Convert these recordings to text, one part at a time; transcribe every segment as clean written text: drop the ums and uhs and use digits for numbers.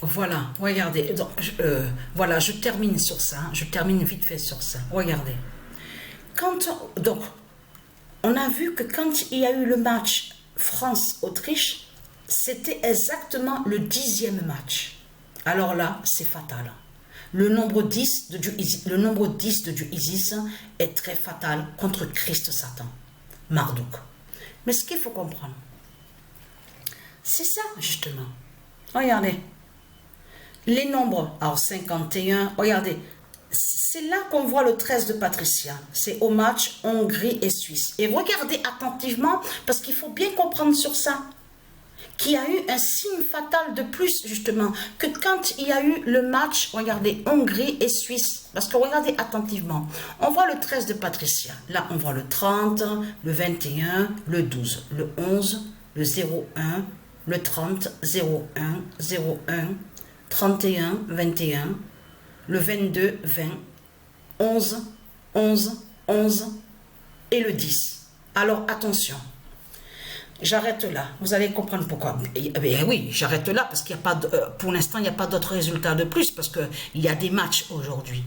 Voilà, regardez. Donc, voilà, je termine sur ça. Je termine vite fait sur ça. Regardez. Donc, on a vu que quand il y a eu le match France-Autriche, c'était exactement le 10e match. Alors là, c'est fatal. Le nombre 10 de Dieu Isis est très fatal contre Christ Satan, Marduk. Mais ce qu'il faut comprendre, c'est ça justement. Regardez. Les nombres, alors 51, regardez, c'est là qu'on voit le 13 de Patricia. C'est au match Hongrie et Suisse. Et regardez attentivement, parce qu'il faut bien comprendre sur ça, qu'il y a eu un signe fatal de plus, justement, que quand il y a eu le match, regardez, Hongrie et Suisse. Parce que regardez attentivement, on voit le 13 de Patricia. Là, on voit le 30, le 21, le 12, le 11, le 01, le 30, 01, 01, 31, 21, le 22, 20, 11, 11, 11 et le 10. Alors attention, j'arrête là, vous allez comprendre pourquoi. Oui, j'arrête là parce qu'il n'y a pas, pour l'instant, il n'y a pas d'autres résultats de plus parce qu'il y a des matchs aujourd'hui.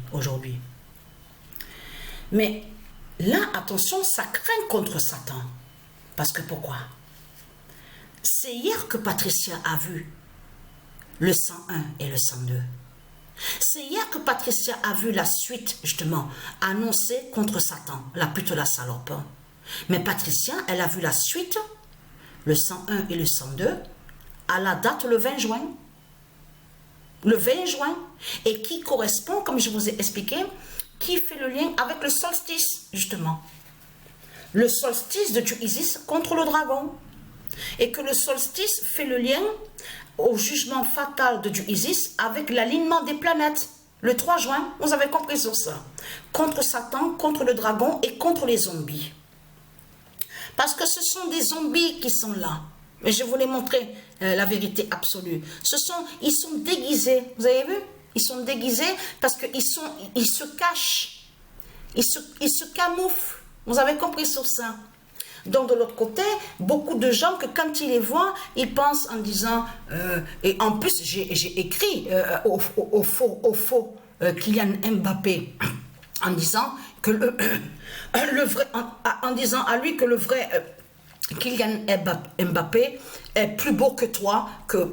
Mais là, attention, ça craint contre Satan. Parce que pourquoi? C'est hier que Patricia a vu le 101 et le 102. C'est hier que Patricia a vu la suite, justement, annoncée contre Satan, la pute la salope. Mais Patricia, elle a vu la suite, le 101 et le 102, à la date le 20 juin. Le 20 juin, et qui correspond, comme je vous ai expliqué, qui fait le lien avec le solstice, justement. Le solstice de Dieu Isis contre le dragon. Et que le solstice fait le lien au jugement fatal de Dieu Isis avec l'alignement des planètes. Le 3 juin, vous avez compris sur ça. Contre Satan, contre le dragon et contre les zombies. Parce que ce sont des zombies qui sont là. Mais je voulais montrer la vérité absolue. Ils sont déguisés. Vous avez vu? Ils sont déguisés parce qu'ils se cachent. Ils se camouflent. Vous avez compris sur ça? Donc de l'autre côté, beaucoup de gens que quand ils les voient, ils pensent en disant, et en plus j'ai écrit au faux Kylian Mbappé, en disant que le vrai, en disant à lui que le vrai Kylian Mbappé est plus beau que toi, que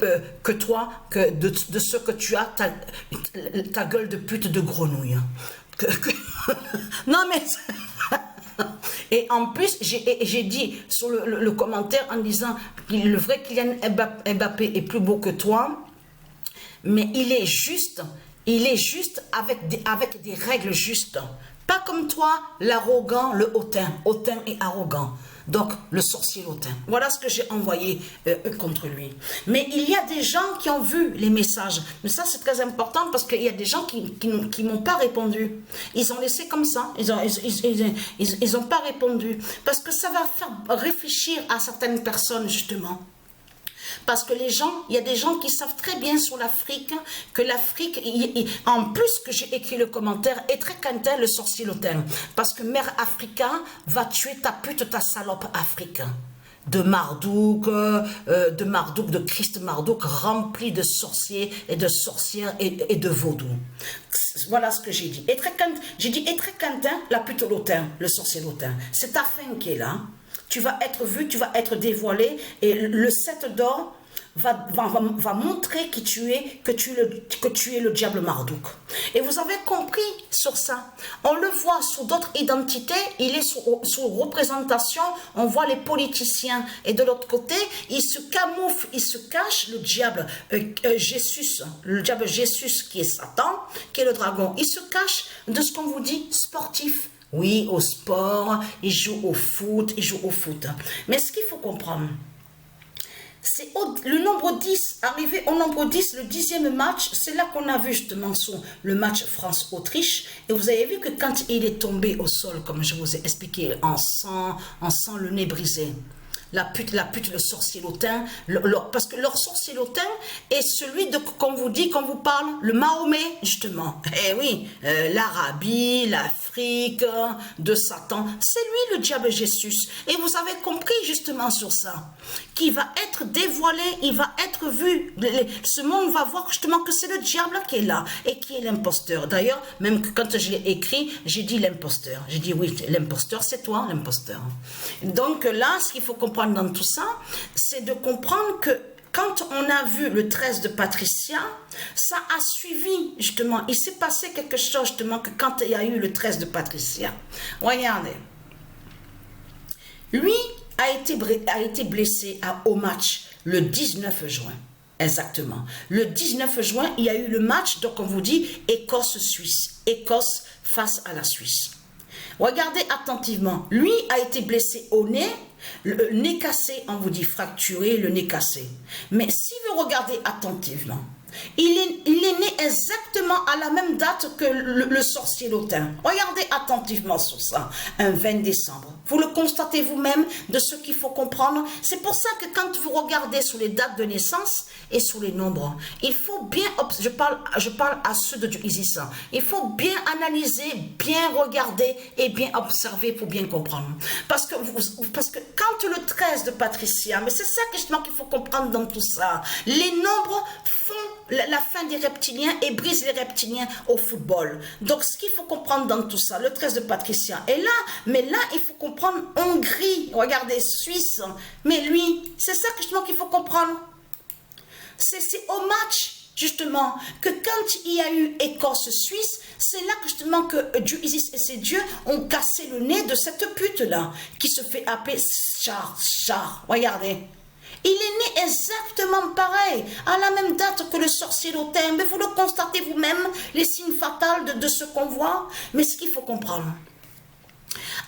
de ce que tu as, ta gueule de pute de grenouille. Non mais... Et en plus, j'ai dit sur le commentaire en disant que le vrai Kylian Mbappé est plus beau que toi, mais il est juste avec des règles justes. Pas comme toi, l'arrogant, le hautain et arrogant. Donc, le sorcier hautain. Voilà ce que j'ai envoyé contre lui. Mais il y a des gens qui ont vu les messages. Mais ça, c'est très important parce qu'il y a des gens qui m'ont pas répondu. Ils ont laissé comme ça. Ils ont pas répondu. Parce que ça va faire réfléchir à certaines personnes, justement. Parce que il y a des gens qui savent très bien sur l'Afrique, que l'Afrique, en plus que j'ai écrit le commentaire, est très canté le sorcier hautain. Parce que Mère Africa va tuer ta pute, ta salope Afrique. De Marduk, de Christ Marduk, rempli de sorciers et de sorcières et de vaudou. Voilà ce que j'ai dit. J'ai dit, et très cantin, la pute hautain, le sorcier hautain. C'est ta fin qui est là. Tu vas être vu, tu vas être dévoilé et le 7 d'or va montrer que tu es le diable Marduk. Et vous avez compris sur ça. On le voit sous d'autres identités, il est sous représentation, on voit les politiciens. Et de l'autre côté, il se camoufle, il se cache, le diable Jésus, le diable Jésus qui est Satan, qui est le dragon. Il se cache de ce qu'on vous dit sportif. Oui, au sport, il joue au foot, Mais ce qu'il faut comprendre, c'est le nombre 10, arrivé au nombre 10, le 10e match, c'est là qu'on a vu justement sur le match France-Autriche. Et vous avez vu que quand il est tombé au sol, comme je vous ai expliqué, en sang le nez brisé, la pute, le sorcier lotin, parce que leur sorcier lotin est celui de, qu'on vous dit, qu'on vous parle, le Mahomet, justement. Eh oui, l'Arabie, l'Afrique, de Satan, c'est lui le diable Jésus. Et vous avez compris justement sur ça, qui va être dévoilé, il va être vu. Ce monde va voir justement que c'est le diable qui est là et qui est l'imposteur. D'ailleurs, même quand je l'ai écrit, j'ai dit l'imposteur. J'ai dit oui, l'imposteur, c'est toi l'imposteur. Donc là, ce qu'il faut comprendre dans tout ça, c'est de comprendre que quand on a vu le 13 de Patricia, ça a suivi justement, il s'est passé quelque chose justement que quand il y a eu le 13 de Patricia. Regardez. Lui a été blessé au match le 19 juin. Exactement. Le 19 juin, il y a eu le match, donc on vous dit Écosse-Suisse. Écosse face à la Suisse. Regardez attentivement. Lui a été blessé au nez, le nez cassé, on vous dit fracturé, le nez cassé. Mais si vous regardez attentivement, il est né exactement à la même date que le sorcier lotin. Regardez attentivement sur ça, un 20 décembre. Vous le constatez vous-même de ce qu'il faut comprendre. C'est pour ça que quand vous regardez sur les dates de naissance et sur les nombres, il faut bien, je parle à ceux de Dieu Isis, il faut bien analyser, bien regarder et bien observer pour bien comprendre. Parce que quand le 13 de Patricia, mais c'est ça justement qu'il faut comprendre dans tout ça, les nombres font la fin des reptiliens et brisent les reptiliens au football. Donc ce qu'il faut comprendre dans tout ça, le 13 de Patricia est là, mais là il faut comprendre Hongrie, regardez, Suisse, mais lui, c'est ça justement qu'il faut comprendre. C'est au match justement que quand il y a eu Écosse-Suisse, c'est là justement que Dieu Isis et ses dieux ont cassé le nez de cette pute-là, qui se fait appeler Char. Regardez. Il est né exactement pareil, à la même date que le sorcier lotin. Mais vous le constatez vous-même, les signes fatals de ce qu'on voit. Mais ce qu'il faut comprendre,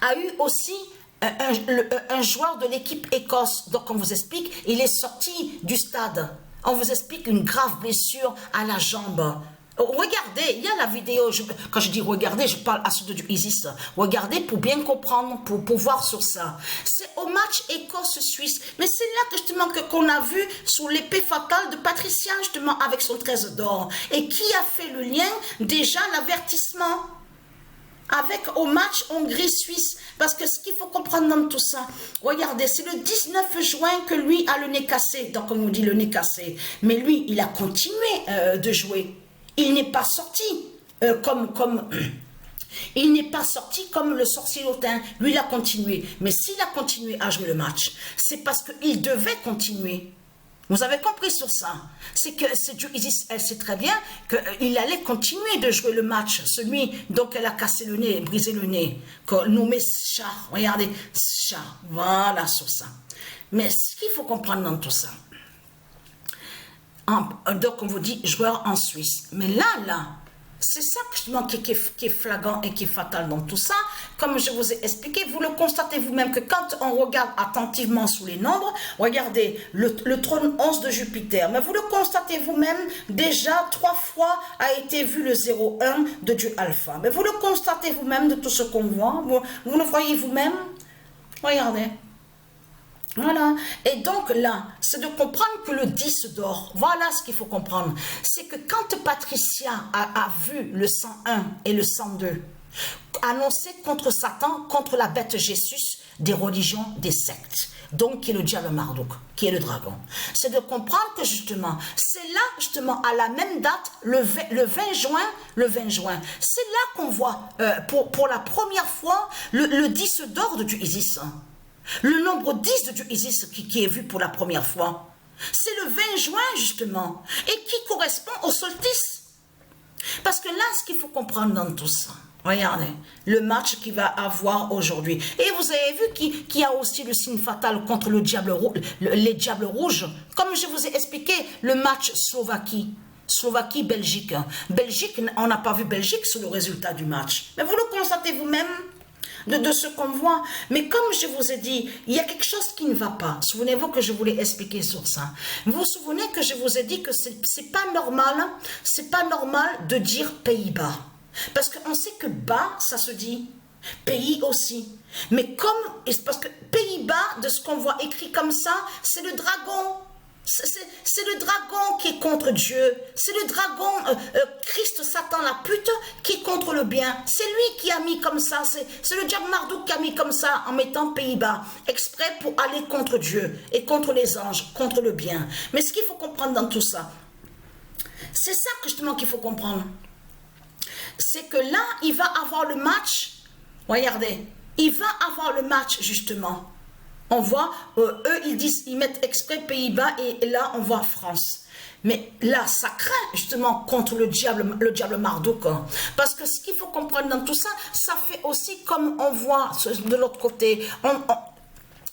a eu aussi un joueur de l'équipe Écosse. Donc on vous explique, il est sorti du stade. On vous explique une grave blessure à la jambe. Regardez, il y a la vidéo, quand je dis regardez, je parle à ceux de Isis. Regardez pour bien comprendre, pour voir sur ça. C'est au match Écosse-Suisse. Mais c'est là justement qu'on a vu sous l'épée fatale de Patricia, justement, avec son 13 d'or. Et qui a fait le lien? Déjà l'avertissement. Avec au match Hongrie-Suisse. Parce que ce qu'il faut comprendre dans tout ça, regardez, c'est le 19 juin que lui a le nez cassé. Donc on nous dit le nez cassé. Mais lui, il a continué de jouer. Il n'est pas sorti il n'est pas sorti comme le sorcier lotin. Lui, il a continué. Mais s'il a continué à jouer le match, c'est parce qu'il devait continuer. Vous avez compris sur ça. C'est que Dieu Isis, elle sait très bien qu'il allait continuer de jouer le match. Celui donc elle a cassé le nez, brisé le nez. Qu'on nommait Char. Regardez, Char. Voilà sur ça. Mais ce qu'il faut comprendre dans tout ça, donc on vous dit joueur en Suisse. Mais là, c'est ça justement qui est flagrant et qui est fatal dans tout ça. Comme je vous ai expliqué, vous le constatez vous-même que quand on regarde attentivement sous les nombres, regardez le trône 11 de Jupiter. Mais vous le constatez vous-même, déjà 3 fois a été vu le 0,1 de Dieu Alpha. Mais vous le constatez vous-même de tout ce qu'on voit. Vous le voyez vous-même. Regardez. Voilà, et donc là, c'est de comprendre que le 10 d'or, voilà ce qu'il faut comprendre, c'est que quand Patricia a vu le 101 et le 102, annoncé contre Satan, contre la bête Jésus, des religions, des sectes, donc qui est le diable Marduk, qui est le dragon, c'est de comprendre que justement, c'est là justement à la même date, le 20 juin, c'est là qu'on voit pour la première fois le 10 d'or de Dieu Isis. Le nombre 10 de Dieu Isis qui est vu pour la première fois. C'est le 20 juin justement. Et qui correspond au solstice. Parce que là, ce qu'il faut comprendre dans tout ça. Regardez, le match qu'il va avoir aujourd'hui. Et vous avez vu qu'il y a aussi le signe fatal contre le diable, les diables rouges. Comme je vous ai expliqué, le match Slovaquie-Belgique. Belgique, on n'a pas vu Belgique sur le résultat du match. Mais vous le constatez vous-même de ce qu'on voit. Mais comme je vous ai dit, il y a quelque chose qui ne va pas. Souvenez-vous que je voulais expliquer sur ça. Vous vous souvenez que je vous ai dit que c'est pas normal de dire Pays-Bas. Parce qu'on sait que bas, ça se dit Pays aussi. Mais comme, parce que Pays-Bas, de ce qu'on voit écrit comme ça, c'est le dragon. C'est le dragon qui est contre Dieu. C'est le dragon, Christ, Satan, la pute, qui est contre le bien. C'est lui qui a mis comme ça. C'est le diable Marduk qui a mis comme ça en mettant Pays-Bas, exprès pour aller contre Dieu et contre les anges, contre le bien. Mais ce qu'il faut comprendre dans tout ça, c'est ça que justement qu'il faut comprendre. C'est que là, il va avoir le match. Regardez, il va avoir le match justement. On voit, eux, ils mettent exprès Pays-Bas et là, on voit France. Mais là, ça craint justement contre le diable Marduk. Parce que ce qu'il faut comprendre dans tout ça, ça fait aussi comme on voit de l'autre côté.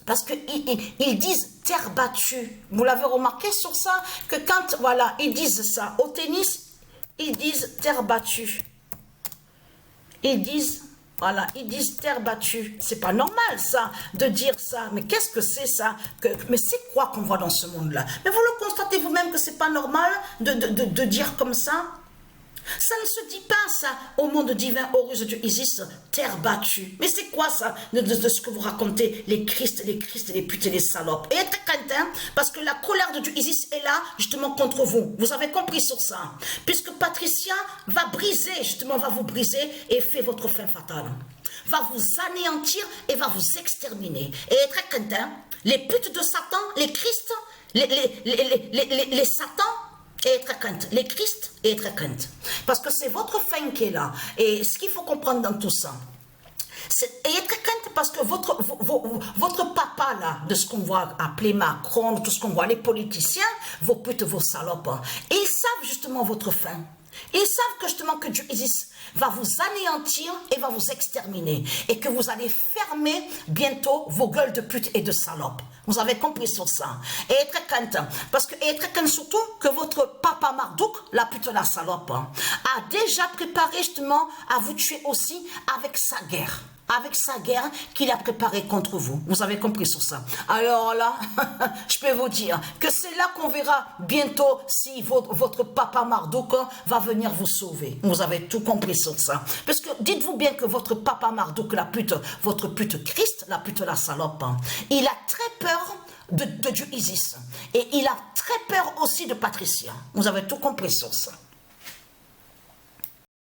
Parce qu'ils disent terre battue. Vous l'avez remarqué sur ça, que quand, voilà, ils disent ça. Au tennis, ils disent terre battue. Ils disent... Voilà, ils disent terre battue. C'est pas normal ça, de dire ça. Mais qu'est-ce que c'est ça? Mais c'est quoi qu'on voit dans ce monde-là? Mais vous le constatez vous-même que c'est pas normal de dire comme ça? Ça ne se dit pas ça au monde divin, Horus de Dieu Isis, terre battue. Mais c'est quoi ça de ce que vous racontez, les Christ, les putes et les salopes? Et être craintin, parce que la colère de Dieu Isis est là justement contre vous. Vous avez compris sur ça? Puisque Patricia va briser, justement va vous briser et fait votre fin fatale. Va vous anéantir et va vous exterminer. Et être craintin, les putes de Satan, les Christ, les Satans, et être crainte, les Christ et être crainte. Parce que c'est votre fin qui est là. Et ce qu'il faut comprendre dans tout ça, c'est être crainte parce que votre papa là, de ce qu'on voit appeler Macron, tout ce qu'on voit, les politiciens, vos putes, vos salopes, ils savent justement votre fin. Ils savent que justement que Dieu Isis va vous anéantir et va vous exterminer. Et que vous allez fermer bientôt vos gueules de pute et de salopes. Vous avez compris sur ça. Et être crainte. Parce que être crainte surtout que votre papa Marduk, la pute, la salope, a déjà préparé justement à vous tuer aussi avec sa guerre. Avec sa guerre qu'il a préparée contre vous. Vous avez compris sur ça. Alors là, je peux vous dire que c'est là qu'on verra bientôt si votre papa Marduk va venir vous sauver. Vous avez tout compris sur ça. Parce que dites-vous bien que votre papa Marduk, la pute, votre pute Christ, la pute, la salope, il a très peur de Dieu Isis. Et il a très peur aussi de Patricia. Vous avez tout compris sur ça.